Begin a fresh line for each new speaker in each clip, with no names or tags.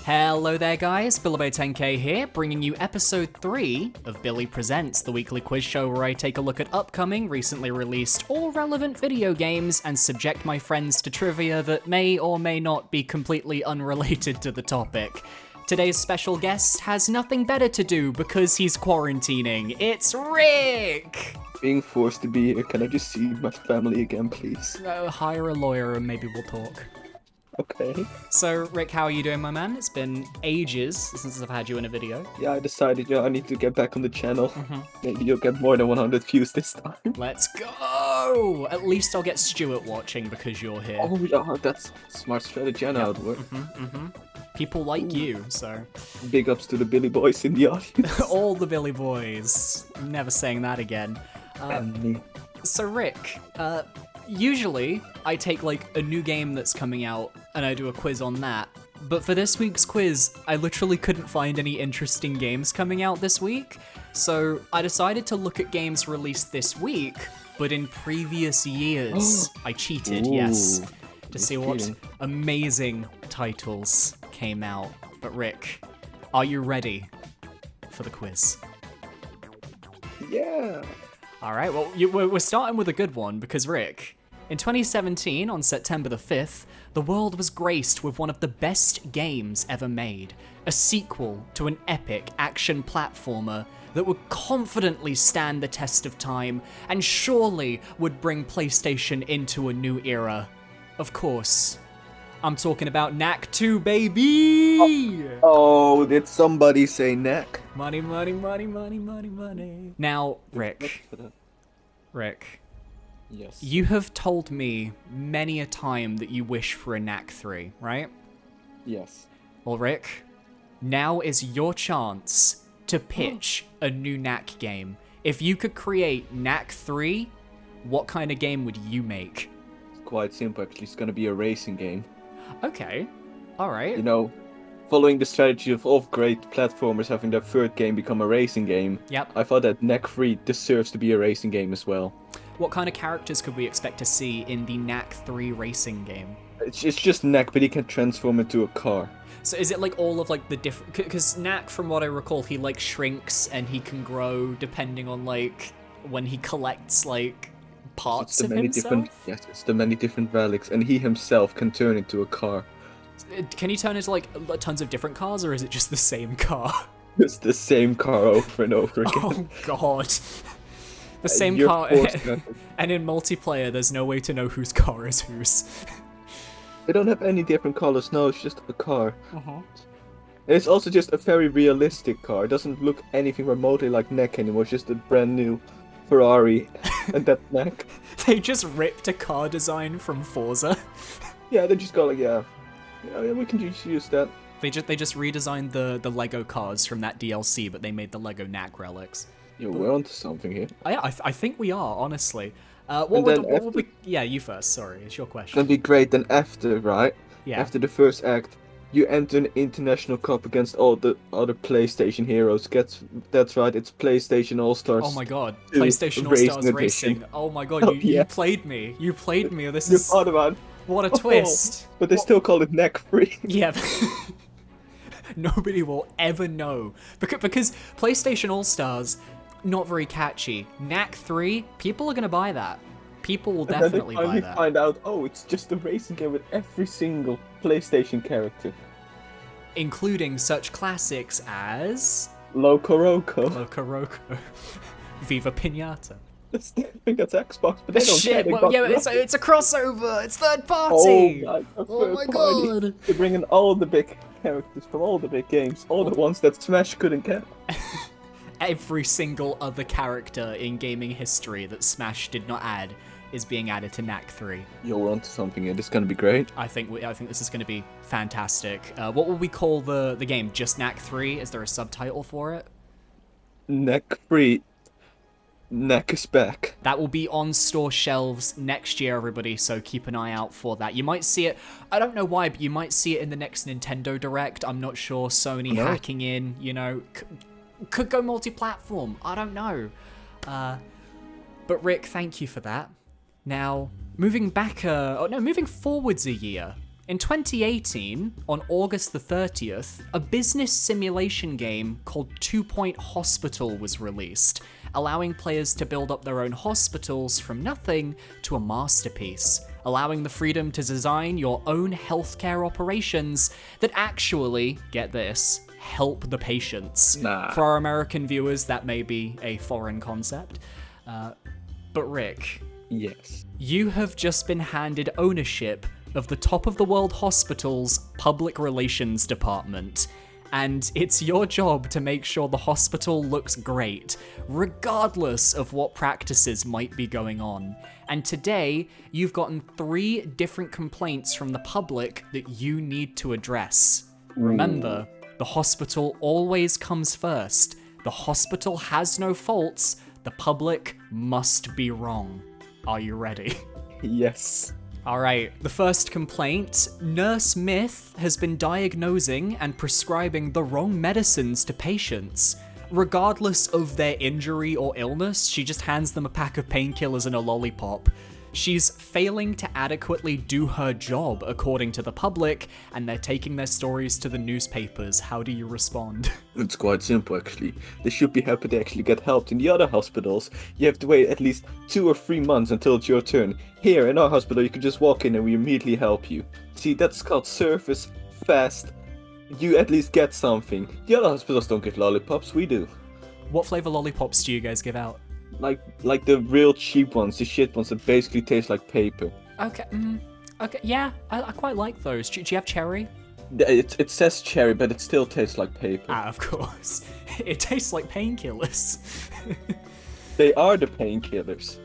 Hello there guys, Bilbo10k here, bringing you episode 3 of Billy Presents, the weekly quiz show where I take a look at upcoming, recently released, or relevant video games and subject my friends to trivia that may or may not be completely unrelated to the topic. Today's special guest has nothing better to do because he's quarantining. It's Rick!
Being forced to be here, can I just see my family again, please?
Hire a lawyer and maybe we'll talk.
Okay.
So, Rick, how are you doing, my man? It's been ages since I've had you in a video.
Yeah, I decided, I need to get back on the channel. Maybe you'll get more than 100 views this time.
Let's go! At least I'll get Stuart watching because you're here.
Oh, yeah, that's smart strategy. I know how it works.
People like you, so...
Big ups to the Billy boys in the audience.
All the Billy boys. I'm never saying that again.
And me.
So, Rick, usually I take like a new game that's coming out and I do a quiz on that. But for this week's quiz, I literally couldn't find any interesting games coming out this week. So I decided to look at games released this week, but in previous years. I cheated, yes, to see what amazing titles came out. But Rick, are you ready for the quiz?
Yeah.
Alright, well, we're starting with a good one because, Rick, in 2017, on September the 5th, the world was graced with one of the best games ever made, a sequel to an epic action platformer that would confidently stand the test of time and surely would bring PlayStation into a new era. Of course, I'm talking about Knack II, baby!
Oh, did somebody say Knack?
Money, money, money, money, money, money. Now, Rick.
Yes.
You have told me many a time that you wish for a Knack III, right?
Yes.
Well, Rick, now is your chance to pitch a new Knack game. If you could create Knack III, what kind of game would you make?
It's quite simple, actually. It's gonna be a racing game.
Okay. Alright.
You know, following the strategy of all great platformers having their third game become a racing game,
Yep.
I thought that Knack III deserves to be a racing game as well.
What kind of characters could we expect to see in the Knack III racing game?
It's just Knack, but he can transform into a car.
So is it like all of like the different... Because Knack, from what I recall, he like shrinks and he can grow depending on like when he collects like parts of himself?
Yes, it's the many different relics, and he himself can turn into a car.
Can he turn into like tons of different cars, or is it just the same car?
It's the same car over and over again.
Oh god. The same
You're
car,
forced
and in multiplayer there's no way to know whose car is whose.
They don't have any different colors, no, it's just a car. It's also just a very realistic car. It doesn't look anything remotely like Knack anymore, it's just a brand new Ferrari, and that's Knack.
They just ripped a car design from Forza.
Yeah, they just go like, yeah, we can just use that.
They just redesigned the Lego cars from that DLC, but they made the Lego Knack relics.
Yo, we're onto something here.
Yeah, I think we are, honestly. What would we... Yeah, you first, sorry, it's your question.
That'd be great, then after, right?
Yeah.
After the first act, you enter an international cup against all the other PlayStation heroes. That's right, it's PlayStation All-Stars.
Oh my god,
2
PlayStation All-Stars
Racing
Racing.
Edition.
Oh my god, you played me. You played me. This
You
is...
thought about it.
What a twist.
But they still call it Knack III.
Yeah. Nobody will ever know. Because PlayStation All-Stars, not very catchy. Knack III, people are going to buy that. People will definitely buy
And then they
that.
find out, oh, it's just a racing game with every single PlayStation character.
Including such classics as...
Loco Roco.
Loco Roco. Viva Pinata.
I think that's Xbox, but they don't care.
Shit,
They
well,
got
yeah,
nothing.
it's a crossover. It's third party.
Oh my
god.
They bring in all the big characters from all the big games, all the ones that Smash couldn't get.
Every single other character in gaming history that Smash did not add is being added to Knack III.
Yo, we're onto something here. This is gonna be great.
I think this is going to be fantastic. What will we call the game? Just Knack III? Is there a subtitle for it?
Knack III. Knack is back.
That will be on store shelves next year, everybody, so keep an eye out for that. You might see it, I don't know why, but you might see it in the next Nintendo Direct. I'm not sure. Sony hacking in, you know, could go multi-platform. I don't know. But Rick, thank you for that. Now, moving forwards a year, In 2018, on August the 30th, a business simulation game called 2 Point Hospital was released, allowing players to build up their own hospitals from nothing to a masterpiece, allowing the freedom to design your own healthcare operations that actually, get this, help the patients.
Nah.
For our American viewers, that may be a foreign concept. But Rick,
Yes.
you have just been handed ownership of the top of the world hospital's public relations department, and it's your job to make sure the hospital looks great, regardless of what practices might be going on. And today, you've gotten 3 different complaints from the public that you need to address. Remember, the hospital always comes first. The hospital has no faults. The public must be wrong. Are you ready?
Yes.
Alright, the first complaint. Nurse Myth has been diagnosing and prescribing the wrong medicines to patients. Regardless of their injury or illness, she just hands them a pack of painkillers and a lollipop. She's failing to adequately do her job, according to the public, and they're taking their stories to the newspapers. How do you respond?
It's quite simple, actually. They should be happy to actually get help. In the other hospitals, you have to wait at least 2 or 3 months until it's your turn. Here, in our hospital, you can just walk in and we immediately help you. See, that's called service, fast. You at least get something. The other hospitals don't give lollipops, we do.
What flavor lollipops do you guys give out?
Like the real cheap ones, the shit ones that basically taste like paper.
Okay, okay, yeah, I quite like those. Do you have cherry?
It says cherry, but it still tastes like paper.
Ah, of course. It tastes like painkillers.
They are the painkillers.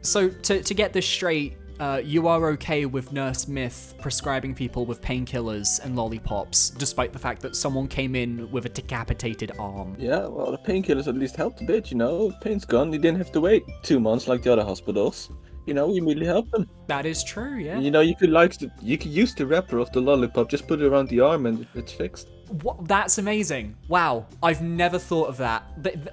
So, to get this straight, you are okay with Nurse Myth prescribing people with painkillers and lollipops, despite the fact that someone came in with a decapitated arm.
Yeah, well, the painkillers at least helped a bit, you know. Pain's gone. You didn't have to wait 2 months like the other hospitals. You know, we immediately helped them.
That is true, yeah.
You know, you could use the wrapper of the lollipop, just put it around the arm and it's fixed.
What? That's amazing. Wow, I've never thought of that.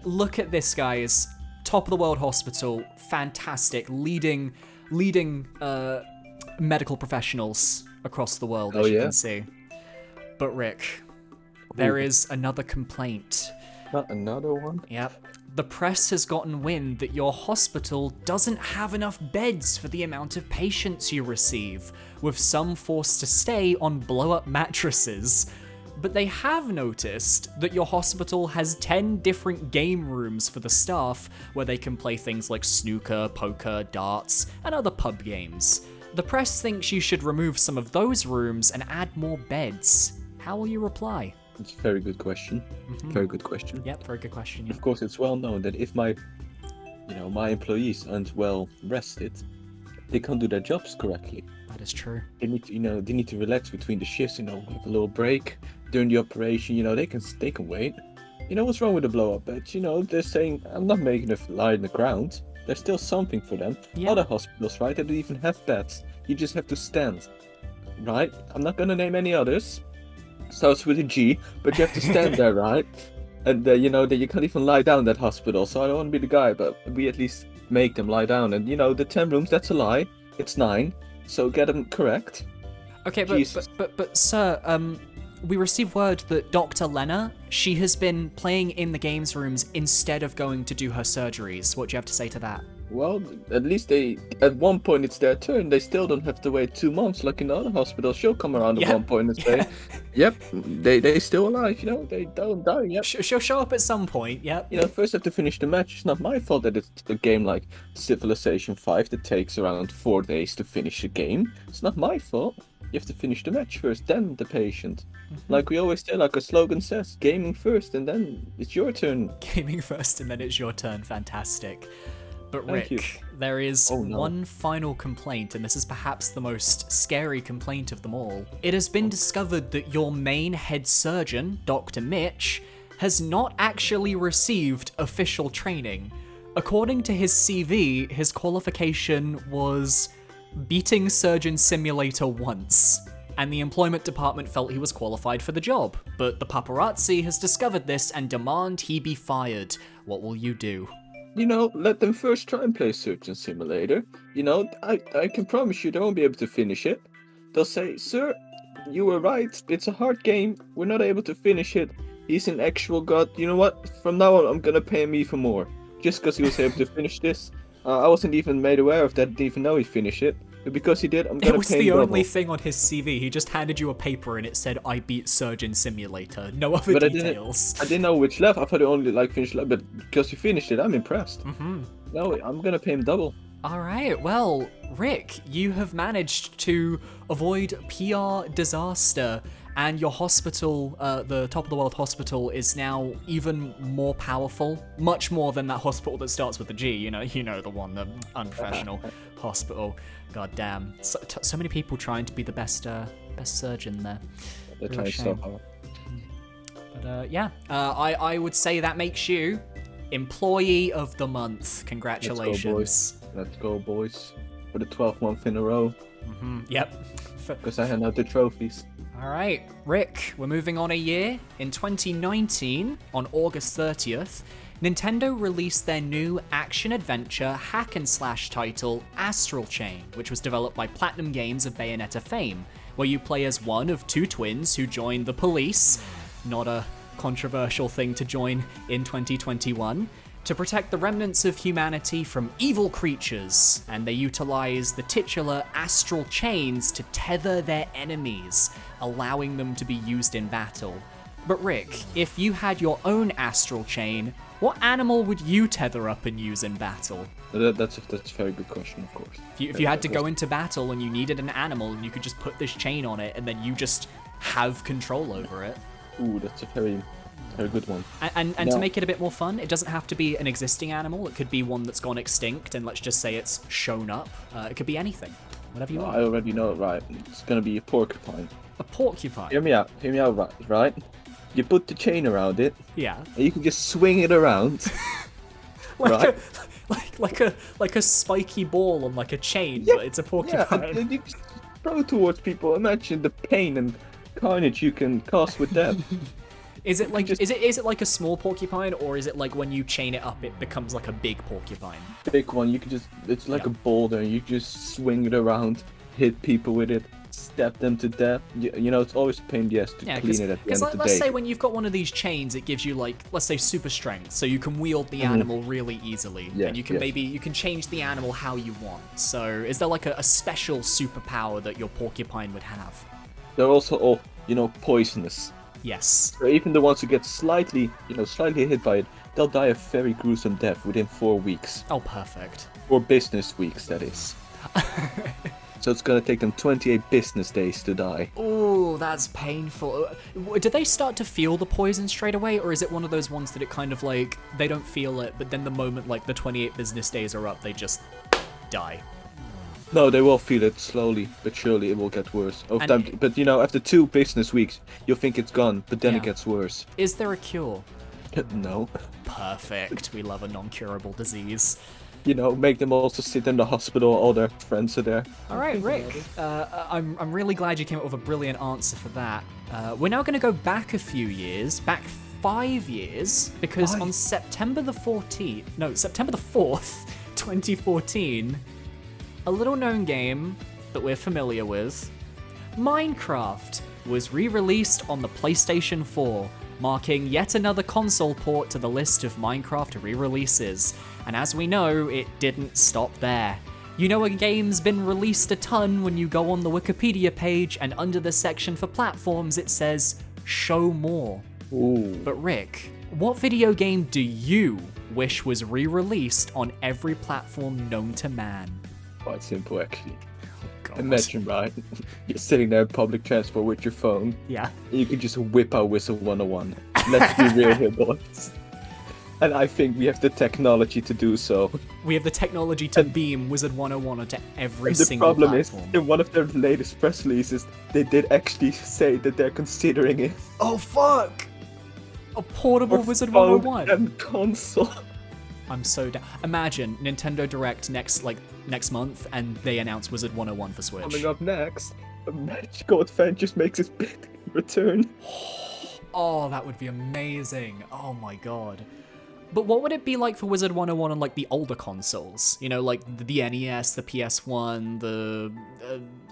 Look at this, guys. Top of the world hospital, fantastic, leading medical professionals across the world, as you can see. But Rick, there is another complaint.
Not another one?
Yep. The press has gotten wind that your hospital doesn't have enough beds for the amount of patients you receive, with some forced to stay on blow-up mattresses. But they have noticed that your hospital has 10 different game rooms for the staff where they can play things like snooker, poker, darts, and other pub games. The press thinks you should remove some of those rooms and add more beds. How will you reply?
It's a very good question. Very good question.
Yep, very good question. Yeah.
Of course, it's well known that if my employees aren't well rested, they can't do their jobs correctly.
That is true.
They need to relax between the shifts, have a little break during the operation, they can wait. What's wrong with the blow-up beds? They're saying, I'm not making them lie on the ground. There's still something for them.
Yeah.
Other hospitals, right, they don't even have beds. You just have to stand, right? I'm not gonna name any others. Starts with a G, but you have to stand there, right? And that you can't even lie down in that hospital. So I don't want to be the guy, but we at least make them lie down. And the 10 rooms, that's a lie. It's 9. So get them correct.
Okay, but sir, we received word that Dr. Lena, she has been playing in the games rooms instead of going to do her surgeries. What do you have to say to that?
Well, at least at one point it's their turn. They still don't have to wait 2 months like in the other hospital. She'll come around at one point and say, yep, they still alive, they don't die, yep.
She'll show up at some point, yep.
First have to finish the match. It's not my fault that it's a game like Civilization 5 that takes around 4 days to finish a game. It's not my fault. You have to finish the match first, then the patient. Like we always say, like our slogan says, gaming first and then it's your turn.
Gaming first and then it's your turn, fantastic. But
Thank you.
Rick, there is
no.
one final complaint, and this is perhaps the most scary complaint of them all. It has been discovered that your main head surgeon, Dr. Mitch, has not actually received official training. According to his CV, his qualification was beating Surgeon Simulator once, and the employment department felt he was qualified for the job. But the paparazzi has discovered this and demand he be fired. What will you do?
Let them first try and play Surgeon Simulator. I can promise you they won't be able to finish it. They'll say, sir, you were right. It's a hard game. We're not able to finish it. He's an actual god. You know what? From now on, I'm gonna pay him even more. Just because he was able to finish this. I wasn't even made aware of that. Didn't even know he finished it. But because he did, I'm gonna
It was
pay him
the
double.
only thing on his CV. He just handed you a paper and it said, "I beat Surgeon Simulator." No other
But
details.
I didn't know which level. I thought he only like finished level. But because you finished it, I'm impressed. No, I'm gonna pay him double.
All right, well, Rick, you have managed to avoid PR disaster, and your hospital, the Top of the World Hospital, is now even more powerful, much more than that hospital that starts with a G. You know the one, the unprofessional hospital. God damn, so many people trying to be the best surgeon there.
They're
Real
trying
shame.
so hard.
But yeah, I would say that makes you Employee of the Month. Congratulations.
Let's go, boys. For the 12th month in a row.
Yep.
Because I hand out the trophies.
All right, Rick, we're moving on a year. In 2019, on August 30th, Nintendo released their new action-adventure hack-and-slash title, Astral Chain, which was developed by Platinum Games of Bayonetta fame, where you play as one of two twins who join the police, not a controversial thing to join in 2021, to protect the remnants of humanity from evil creatures, and they utilize the titular astral chains to tether their enemies, allowing them to be used in battle. But Rick, if you had your own astral chain, what animal would you tether up and use in battle?
That's a very good question, of course.
If you had to go into battle and you needed an animal and you could just put this chain on it and then you just have control over it.
Ooh, that's a very good one.
And to make it a bit more fun, it doesn't have to be an existing animal. It could be one that's gone extinct, and let's just say it's shown up. It could be anything, whatever you want.
I already know it, right? It's gonna be a porcupine.
A porcupine.
Hear me out, right? You put the chain around it,
Yeah.
and you can just swing it around.
Like
right?
like a spiky ball on like a chain,
Yeah,
but it's a
Yeah,
porcupine.
and you just throw it towards people. Imagine the pain and carnage you can cause with that.
Is it like is it like a small porcupine, or is it like when you chain it up it becomes like a big porcupine?
Big one, you can just, it's like a boulder, you just swing it around, hit people with it, stab them to death. You know, it's always a pain in the ass to clean it at the end of the
let's
day.
say when you've got one of these chains, it gives you like, let's say super strength, so you can wield the animal really easily,
Yeah,
and you can
yes.
you can change the animal how you want. So is there like a special superpower that your porcupine would have?
They're also all, poisonous.
Yes.
So even the ones who get slightly hit by it, they'll die a very gruesome death within 4 weeks.
Oh, perfect.
Or business weeks, that is. So it's gonna take them 28 business days to die.
Oh, that's painful. Did they start to feel the poison straight away, or is it one of those ones that it kind of like, they don't feel it, but then the moment like the 28 business days are up, they just die?
No, they will feel it slowly, but surely it will get worse. Over
And-
time, but after 2 business weeks, you'll think it's gone, but then
Yeah.
it gets worse.
Is there a cure?
No.
Perfect. We love a non-curable disease.
Make them also sit in the hospital, all their friends are there.
All right, Rick. I'm really glad you came up with a brilliant answer for that. We're now going to go back a few years, back 5 years, because on September the 4th, 2014, a little-known game that we're familiar with, Minecraft, was re-released on the PlayStation 4, marking yet another console port to the list of Minecraft re-releases. And as we know, it didn't stop there. You know a game's been released a ton when you go on the Wikipedia page, and under the section for platforms it says, show more.
Ooh.
But Rick, what video game do you wish was re-released on every platform known to man?
Quite simple, actually.
God.
Imagine, right? You're sitting there in public transport with your phone.
Yeah.
And you can just whip out Whistle 101. Let's be real here, boys. And I think we have the technology to do so.
We have the technology to beam Wizard 101 onto every
And the
single
problem
platform.
is, in one of their latest press releases, they did actually say that they're considering it.
Oh fuck! A portable
for
Wizard
phone
101.
and console.
I'm so down. Imagine Nintendo Direct next month, and they announce Wizard 101 for Switch.
Coming up next, a Magical Adventures makes its big return.
Oh, that would be amazing. Oh my god. But what would it be like for Wizard 101 on like the older consoles? You know, like the NES, the PS1, the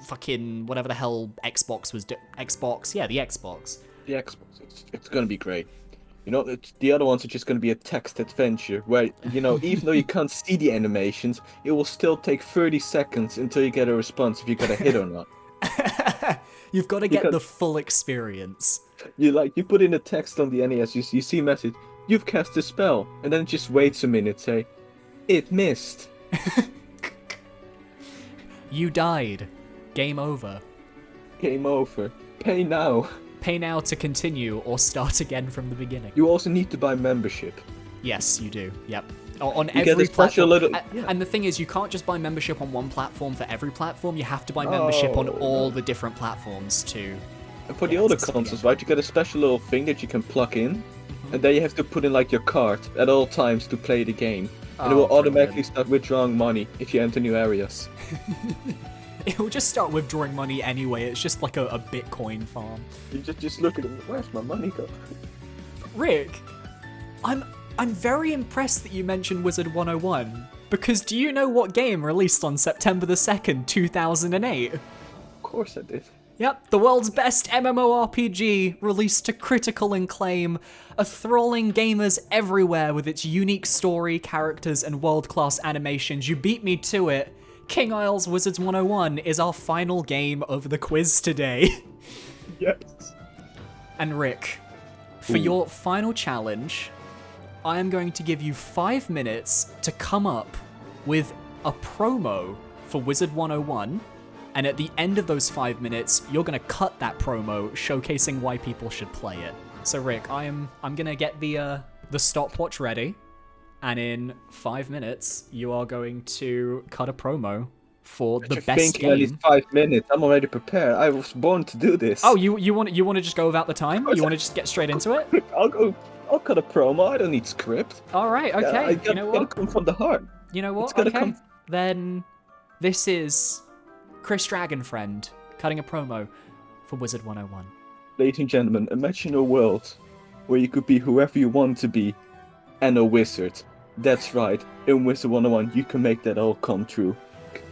fucking whatever the hell Xbox was. Xbox, yeah, the Xbox.
The Xbox, it's gonna be great. You know, the other ones are just gonna be a text adventure where, you know, even though you can't see the animations, it will still take 30 seconds until you get a response if you got a hit or not.
You've got to get the full experience.
You put in a text on the NES, you see a message, you've cast a spell, and then it just waits a minute, say, it missed.
You died. Game over.
Game over. Pay now.
Pay now to continue or start again from the beginning.
You also need to buy membership.
Yes, you do. Yep. On
You
every
get a special
platform.
little...
And the thing is, you can't just buy membership on one platform for every platform. You have to buy membership on all the different platforms too.
And for the older consoles, right, you get a special little thing that you can plug in, and then you have to put in like your card at all times to play the game. And it will automatically start withdrawing money if you enter new areas.
It will just start withdrawing money anyway. It's just like a Bitcoin farm.
You just look at it, where's my money go?
Rick, I'm very impressed that you mentioned Wizard 101, because do you know what game released on September the 2nd, 2008?
Of course I did.
Yep, the world's best MMORPG, released to critical acclaim, enthralling gamers everywhere with its unique story, characters, and world-class animations. You beat me to it. King Isle's Wizards 101 is our final game of the quiz today.
Yes.
And Rick, for your final challenge, I am going to give you 5 minutes to come up with a promo for Wizard 101. And at the end of those 5 minutes, you're gonna cut that promo, showcasing why people should play it. So Rick, I'm gonna get the stopwatch ready, and in 5 minutes, you are going to cut a promo for the best game.
At least 5 minutes. I'm already prepared. I was born to do this.
Oh, you want to just go without the time? You want to just get straight into it?
I'll cut a promo. I don't need script.
All right, okay.
You know what? Gotta come from the heart.
You know what? Okay. Then this is Chris Dragonfriend cutting a promo for Wizard 101.
Ladies and gentlemen, imagine a world where you could be whoever you want to be and a wizard. That's right, in Wizard 101 you can make that all come true.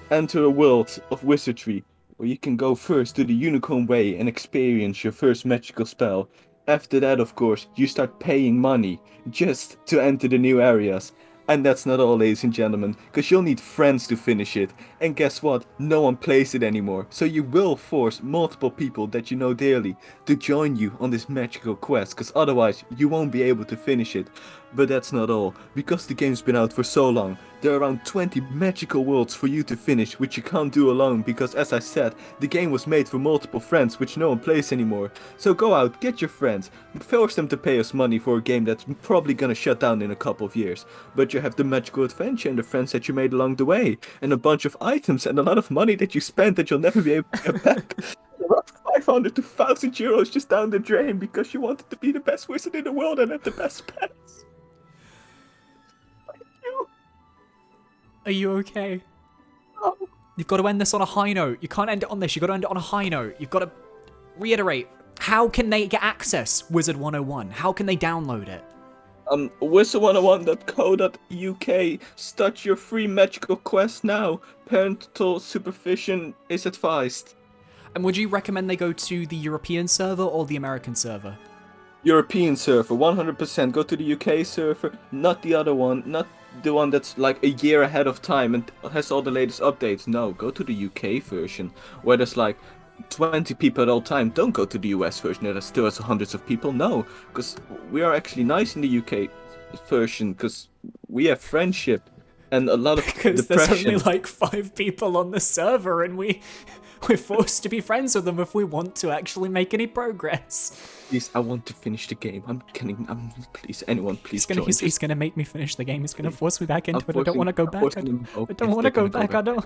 Enter a world of wizardry where you can go first to the Unicorn Way and experience your first magical spell. After that, of course, you start paying money just to enter the new areas. And that's not all, ladies and gentlemen, because you'll need friends to finish it. And guess what? No one plays it anymore. So you will force multiple people that you know dearly to join you on this magical quest, because otherwise you won't be able to finish it. But that's not all. Because the game's been out for so long, there are around 20 magical worlds for you to finish, which you can't do alone, because as I said, the game was made for multiple friends, which no one plays anymore. So go out, get your friends, force them to pay us money for a game that's probably gonna shut down in a couple of years. But you have the magical adventure and the friends that you made along the way, and a bunch of items and a lot of money that you spent that you'll never be able to get back. 500 to 1,000 euros just down the drain because you wanted to be the best wizard in the world and have the best pets.
Are you okay?
Oh.
You've got to end this on a high note. You can't end it on this. You've got to end it on a high note. You've got to reiterate. How can they get access, Wizard 101? How can they download it?
Wizard101.co.uk. Start your free magical quest now. Parental supervision is advised.
And would you recommend they go to the European server or the American server?
European server, 100%. Go to the UK server, not the other one, not the one that's like a year ahead of time and has all the latest updates. No, go to the UK version, where there's like 20 people at all time. Don't go to the US version that still has hundreds of people. No, because we are actually nice in the UK version, because we have friendship and a lot of
because
depression.
There's only like 5 people on the server, and we're forced to be friends with them if we want to actually make any progress.
Please, I want to finish the game. I'm kidding. Please, anyone, please join.
He's gonna make me finish the game. He's gonna force me back into it. I don't want to go back. I don't want to go back. I don't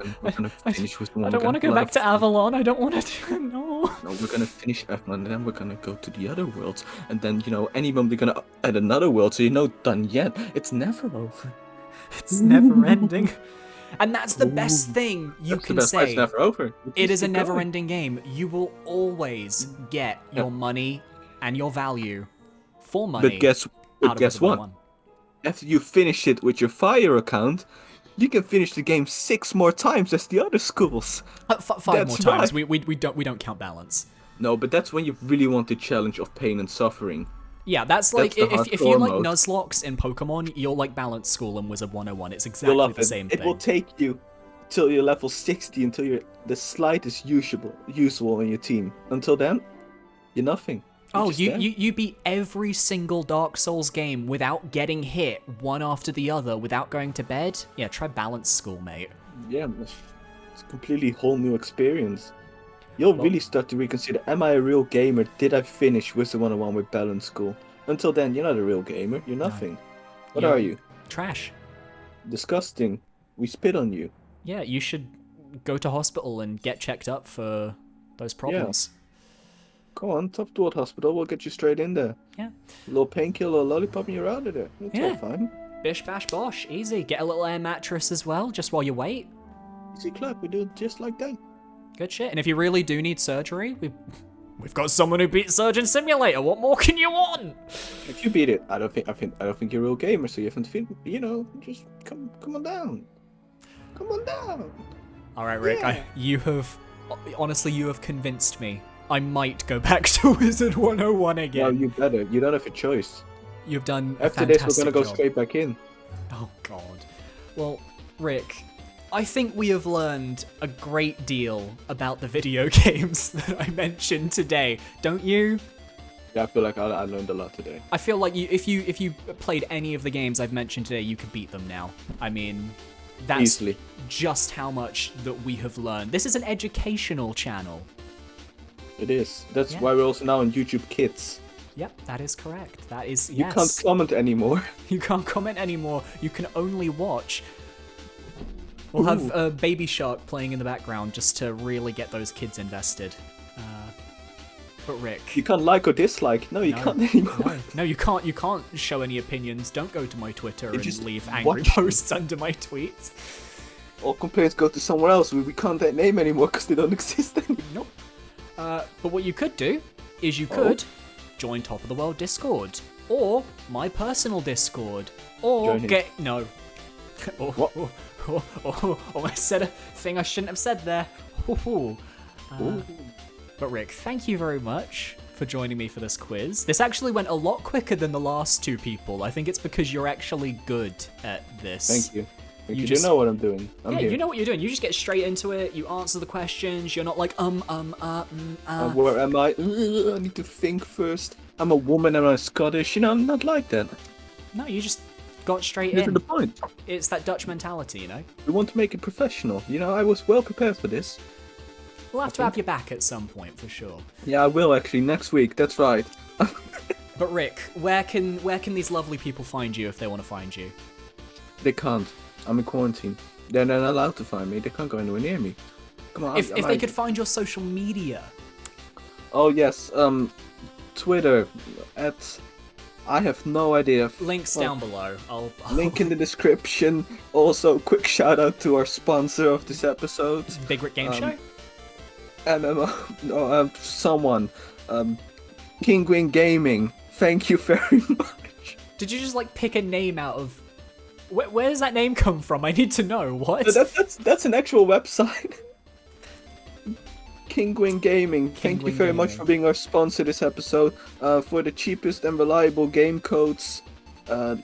want to go back to Avalon. I don't want to. No.
No, we're gonna finish Avalon, and then we're gonna go to the other worlds, and then any moment they're gonna add another world. So done yet. It's never over.
It's never ending. And that's the best thing you can say.
It's never over.
It is a never-ending game. You will always get your money and your value for money.
But guess what? after you finish it with your Fire account, you can finish the game 6 more times as the other schools.
5 more
That's
times.
right.
We don't count balance.
No, but that's when you really want the challenge of pain and suffering.
Yeah, that's like
That's the
if you
hardcore
like
mode.
Nuzlocke in Pokemon, you'll like Balance School and Wizard 101. It's
You'll
exactly
love
the
it.
same
It
thing.
will take you till you're level 60, until you're the slightest usable in your team. Until then, you're nothing. You're
Oh,
just
you,
there.
you beat every single Dark Souls game without getting hit one after the other, without going to bed? Yeah, try Balance School, mate.
Yeah, it's a completely whole new experience. You'll really start to reconsider, am I a real gamer? Did I finish Wizard 101 with Balance School? Until then, you're not a real gamer. You're nothing. What
You're
are you?
Trash.
Disgusting. We spit on you.
Yeah, you should go to hospital and get checked up for those problems.
Go on, Top Dwarf Hospital. We'll get you straight in there.
Yeah.
A little painkiller, a lollipop, and you're out of there. It's all
Yeah.
fine.
Bish bash bosh, easy. Get a little air mattress as well, just while you wait.
Easy clap. We do it just like that.
Good shit. And if you really do need surgery, we've got someone who beat Surgeon Simulator. What more can you want?
If you beat it, I don't think you're a real gamer. So you haven't just come on down. Come on down.
All right, Rick.
Yeah.
You have convinced me. I might go back to Wizard 101 again.
No, you better. You don't have a choice.
You've done a
After this, we're
fantastic
gonna go
job.
straight back in.
Oh God. Well, Rick, I think we have learned a great deal about the video games that I mentioned today. Don't you?
Yeah, I feel like I learned a lot today.
I feel like if you played any of the games I've mentioned today, you could beat them now. I mean, that's
Easily.
just how much that we have learned. This is an educational channel.
It is. That's
Yeah.
why we're also now on YouTube Kids.
Yep, that is correct. That is,
You
yes.
can't comment anymore.
You can't comment anymore. You can only watch. We'll have Baby Shark playing in the background just to really get those kids invested. But Rick,
You can't like or dislike. No, you
No.
can't anymore.
no, you can't. You can't show any opinions. Don't go to my Twitter and
just
leave angry
watch.
posts under my tweets.
All complaints go to somewhere else. We can't name anymore because they don't exist anymore.
Nope. But what you could do is you could join Top of the World Discord, or my personal Discord, or
Join his.
get no.
What?
Oh, I said a thing I shouldn't have said there. But Rick, thank you very much for joining me for this quiz. This actually went a lot quicker than the last two people. I think it's because you're actually good at this.
Thank you.
You
You
just-
know what I'm doing. I'm
Yeah,
here.
you know what you're doing. You just get straight into it. You answer the questions. You're not like
Where am I? I need to think first. I'm a woman and I'm Scottish. You know, I'm not like that.
No, you just got straight
Get to
in.
the point.
It's that Dutch mentality, you know.
We want to make it professional. You know, I was well prepared for this.
We'll have to have you back at some point for sure.
Yeah, I will actually next week. That's right.
But Rick, where can these lovely people find you if they want to find you?
They can't. I'm in quarantine. They're not allowed to find me. They can't go anywhere near me. Come on.
If they could find your social media.
Oh yes. Twitter at. I have no idea.
Links down below. I'll
Link in the description. Also, quick shout out to our sponsor of this episode.
Big Rick Game Show.
Someone. Kinguin Gaming. Thank you very much.
Did you just like pick a name out of? Where does that name come from? I need to know. What?
That's an actual website. Kinguin Gaming. Thank you
Kinguin
very much
Gaming.
for being our sponsor this episode. For the cheapest and reliable game codes,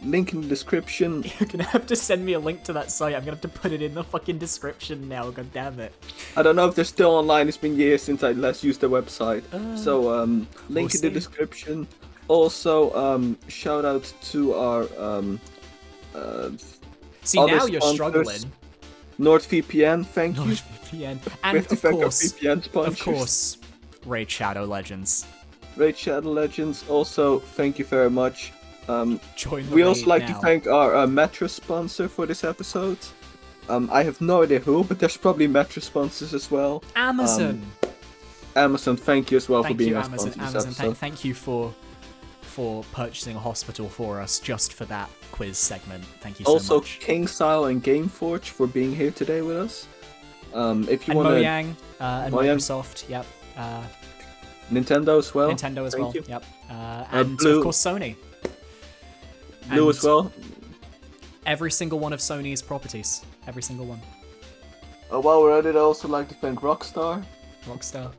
link in the description.
You're gonna have to send me a link to that site. I'm gonna have to put it in the fucking description now. God damn it.
I don't know if they're still online. It's been years since I last used their website. So link in the
see.
description. Also, shout out to our
See,
other
now you're
sponsors.
struggling.
NordVPN. Thank you.
NordVPN. And
With the
of
fact of
course,
VPN sponsors.
of course, Raid Shadow Legends.
Raid Shadow Legends. Also, thank you very much.
Join the
We also
raid
like to
now.
thank our mattress sponsor for this episode. I have no idea who, but there's probably mattress sponsors as well.
Amazon.
Amazon, thank you as well for
Thank
being
you,
our
Amazon.
sponsor this
Amazon,
episode.
thank you for purchasing a hospital for us just for that quiz segment. Thank you so
Also,
much.
KingStyle and Gameforge for being here today with us. If you
And
want to,
Mojang and
Mojang.
Microsoft. Yep.
Nintendo as well.
Nintendo as
Thank
well.
you.
Yep. And
Blue.
of course Sony.
Blue
And
as well.
every single one of Sony's properties. Every single one.
While we're at it, I also like to thank Rockstar.
Rockstar.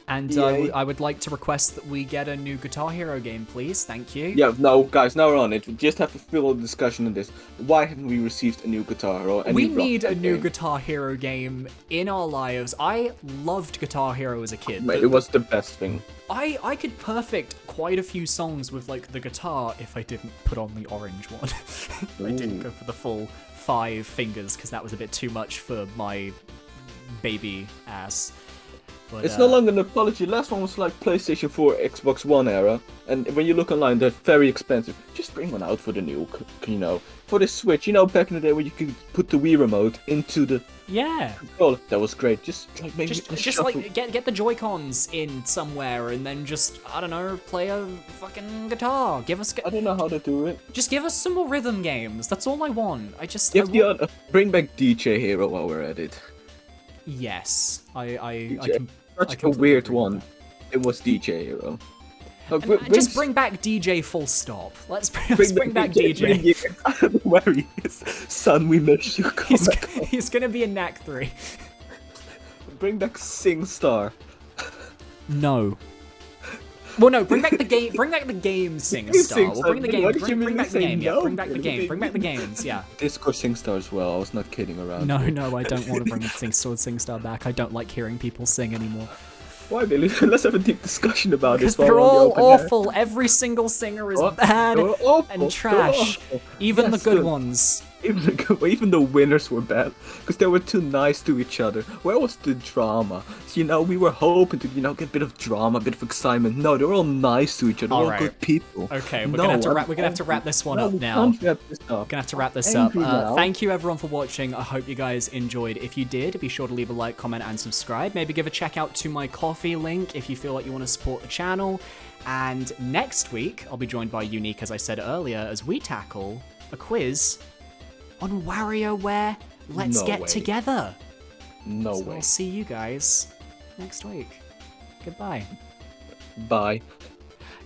And
EA.
I would like to request that we get a new Guitar Hero game, please. Thank you.
Yeah, no, guys, now we're on it. We just have a full discussion on this. Why haven't we received a new Guitar Hero?
We need a new
game?
Guitar Hero game in our lives. I loved Guitar Hero as a kid.
It was the best thing.
I could perfect quite a few songs with like the guitar if I didn't put on the orange one. If I didn't go for the full 5 fingers, because that was a bit too much for my baby ass. But,
It's no longer an apology. Last one was like PlayStation 4, Xbox One era, and when you look online, they're very expensive. Just bring one out for the new, for the Switch. Back in the day where you could put the Wii remote into the controller. That was great. Just
like get the Joy-Cons in somewhere, and then just, I don't know, play a fucking guitar. Give us.
I don't know how to do it.
Just give us some more rhythm games. That's all I want.
Bring back DJ Hero while we're at it.
Yes, I
Such a weird one. It was DJ Hero.
Just bring back DJ full stop. Let's bring back DJ.
I don't know where he is. Son, we miss you.
He's gonna be in Knack III.
Bring back SingStar.
No. Well, no. Bring back the game. Bring back the game SingStar. We'll bring the game. Bring back the game. Yeah. Bring back the game. Bring back the games. Yeah.
Disco SingStar as well. I was not kidding around.
No, I don't want to bring SingStar back. I don't like hearing people sing anymore.
Why, Billy? Let's have a deep discussion about this.
They're all awful. Every single singer is bad and trash. Even the good ones.
Even the winners were bad because they were too nice to each other. Where was the drama? We were hoping to, get a bit of drama, a bit of excitement. No, they were all nice to each other. All good people.
Okay, we're gonna have to wrap this one up now. We're gonna have to wrap this up. Thank you everyone for watching. I hope you guys enjoyed. If you did, be sure to leave a like, comment, and subscribe. Maybe give a check out to my Ko-fi link if you feel like you want to support the channel. And next week, I'll be joined by Unique, as I said earlier, as we tackle a quiz on WarioWare Let's Get Together.
No way.
I'll see you guys next week. Goodbye.
Bye.